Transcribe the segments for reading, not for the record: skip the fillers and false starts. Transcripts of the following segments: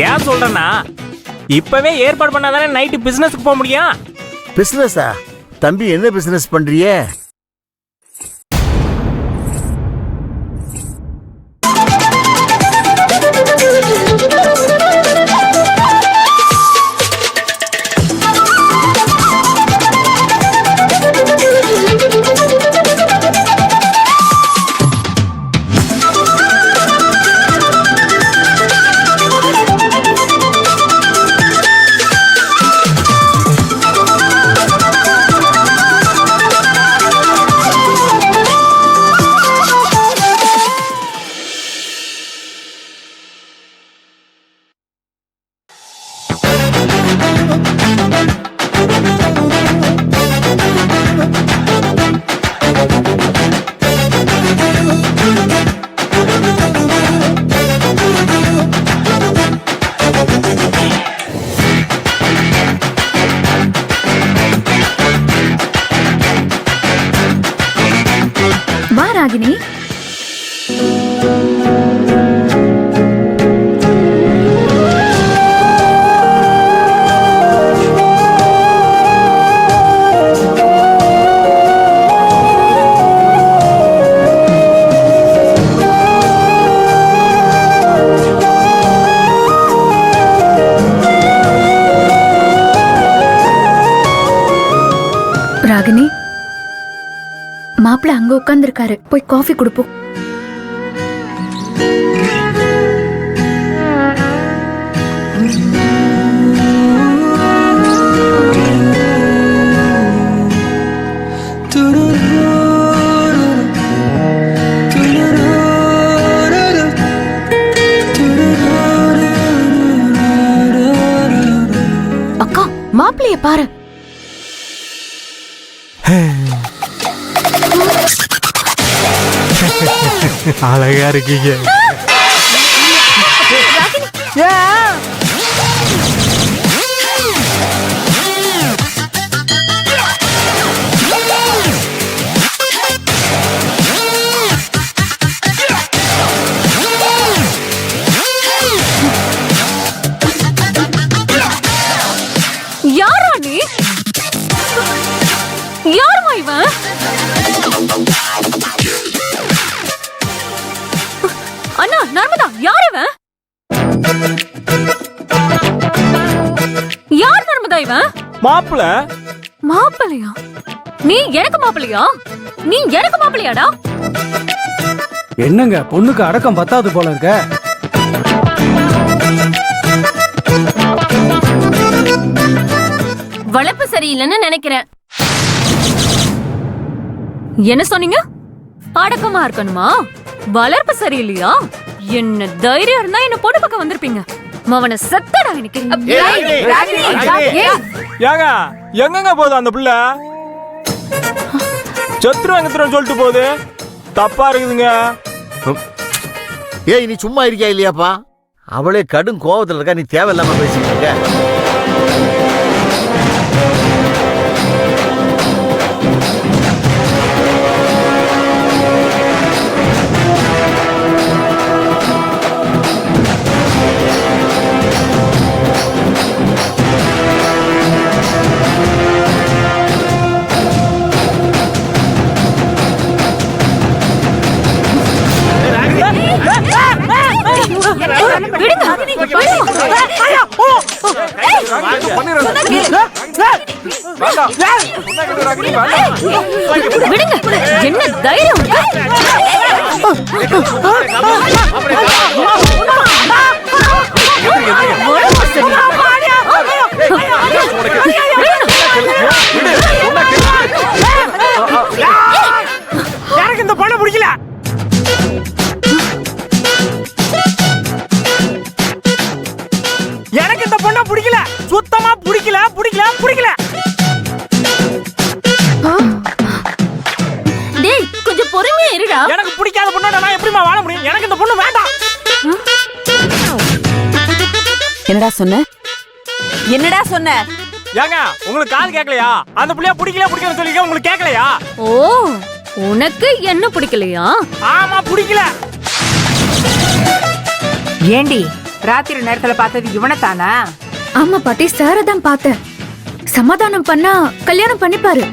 ஏன் சொல்றேன்னா இப்பவே ஏற்பாடு பண்ணாதானே நைட்டு பிசினஸ்க்கு போக முடியும். பிசினஸா? தம்பி என்ன பிசினஸ் பண்றியே? ராகினி, ராகினி, மாப்பிள்ள அங்க உட்கார்ந்திருக்காரு, போய் காஃபி குடுப்போம். அக்கா, மாப்பிள்ளைய பாரு. அழகா இருக்கீங்க. யாரா நீ? யாருமா இவன்? அண்ணா, நர்மதா, யார் இவன்? யார் நர்மதா இவன்? மாப்பிள்ள. மாப்பிள்ளையா? நீ எனக்கு மாப்பிள்ளையா? நீ எனக்கு மாப்பிள்ளையாடா? என்னங்க, பொண்ணுக்கு அடக்கம் பத்தாது போல இருக்க. வளர்ப்பு சரியில்லைன்னு நினைக்கிறேன். என்ன சொன்னீங்க? அடக்கமா இருக்கணுமா? வளர்ப்பு சரியில்லையா? என்ன தைரியம் இருந்தா என்ன பொண்ணு பக்கம் வந்திருப்பீங்க. மவன செத்தடா எனக்கு. ஏங்க எங்கங்க போகுது அந்த புள்ள? சத்துருவங்கத்திரம் சொல்லிட்டு போகுது. தப்பா இருக்குதுங்க. ஏய், நீ சும்மா இருக்கியா இல்லையாப்பா? அவளே கடும் கோவத்துல இருக்கா, நீ தேவையில்லாம பேசிட்டு இருக்க. என்ன தைரியம்? எனக்கு இந்த பொண்ணை பிடிக்கல. எனக்கு இந்த பொண்ணை பிடிக்கல, சுத்தமா பிடிக்கல பிடிக்கல பிடிக்கல. டேய், கொஞ்சம் பொறுமையா இருடா. எனக்கு பிடிக்காத பொண்ணோட நான் எப்படிமா வாழ முடியும்? எனக்கு இந்த பொண்ணு வேண்டாம். என்னடா சொன்ன? என்னடா சொன்ன? ஏங்க உங்களுக்கு காது கேட்கலையா? அந்த புள்ளைய பிடிக்கல பிடிக்கலன்னு சொல்லிக்க உங்களுக்கு கேட்கலையா? ஓ, உனக்கு என்ன பிடிக்கலையா? ஆமா, பிடிக்கல. ஏண்டி ராத்திரி நேரத்துல பார்த்தது இவனைத்தானா? ஆமா பாட்டி, சார தான் பார்த்தேன். சமாதானம் பண்ணா கல்யாணம் பண்ணிப்பாரு.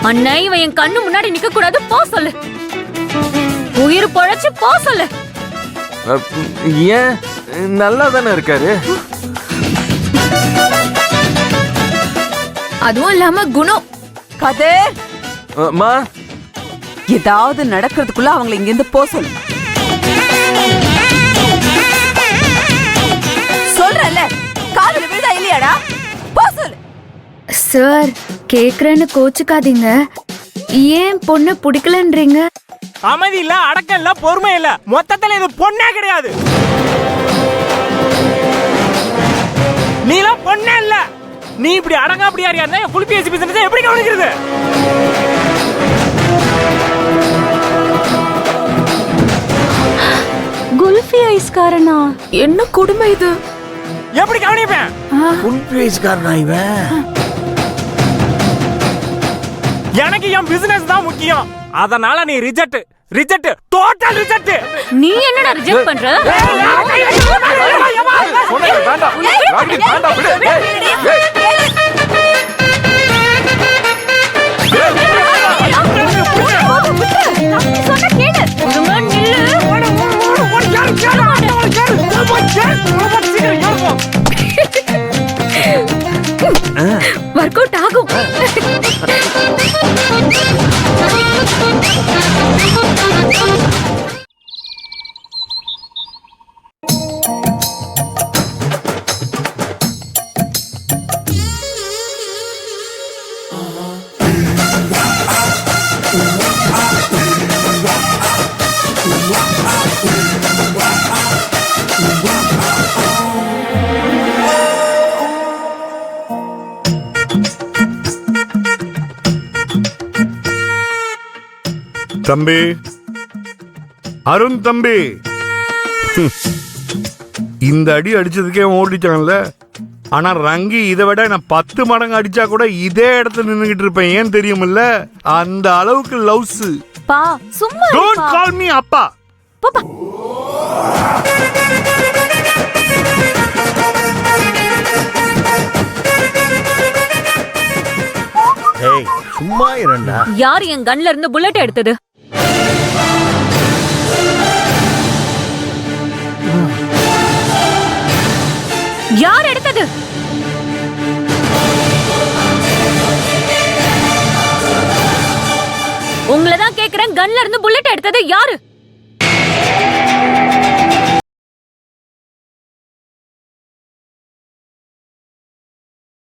அண்ணா இவன் என் கண்ணு முன்னாடி நிக்க கூடாது, போ சொல்லு. உயிர் பொழைச்சு போ சொல்லு. ஏன் நல்லா தானே இருக்காரு? அதுவும் இல்லாம குணம். கதிர், அம்மா, ஏதாவது நடக்கிறதுக்குள்ள அவங்களை இங்க இருந்து போ சொல்லு. சொல்றல, காதுல விழுதா இல்லையாடா? போ சொல்லு. சார், கேக்குறேன்னு கோச்சுக்காதீங்க. ஏன் பொண்ணு பிடிக்கலன்றீங்க? அமைதி இல்ல, அடக்கம் இல்ல, பொறுமை இல்ல, மொத்தத்துல இது பொண்ணே கிடையாது. நீலாம் பொண்ணே இல்ல. நீ இப்படி அடங்க அப்படியா இருந்தா புல் பேசி பிசினஸ் எப்படி கவனிக்கிறது? குல்ஃபி ஐஸ்காரனா? என்ன கொடுமை இது? எப்படி கவனிப்பேன்? புல் பேஸ்காரனா இவன்? எனக்கு என் பிசினஸ் தான் முக்கியம். அதனால நீ ரிஜெக்ட், ரிஜெக்ட், டோட்டல் ரிஜெக்ட். நீ என்னடா ரிஜெக்ட் பண்ற? சொன்னேன், வேண்டாம். ராகினி, வேண்டாம், விடு. சொன்ன கேளு. ஒழுங்கா நில்லு. ஒர்க் அவுட் ஆகும். தம்பி, அருண் தம்பி, இந்த அடி அடிச்சதுக்கே ஓடிச்சான்ல. ஆனா ரங்கி இதை விட நான் 10 மடங்கு அடிச்சா கூட இதே இடத்துல நின்னுகிட்டு இருப்பேன். ஏன் தெரியுமில்ல? அந்த அளவுக்கு லவ்ஸ். பா சும்மா டோன்ட் கால் மீ அப்பா. பாப்பா ஏய், சும்மா இருடா. யார் என் கன்ல இருந்து புல்லட் எடுத்தது? யார் எடுத்தது? உங்களை தான் கேக்குறேன், கன்ல இருந்து புல்லட் எடுத்தது யாரு?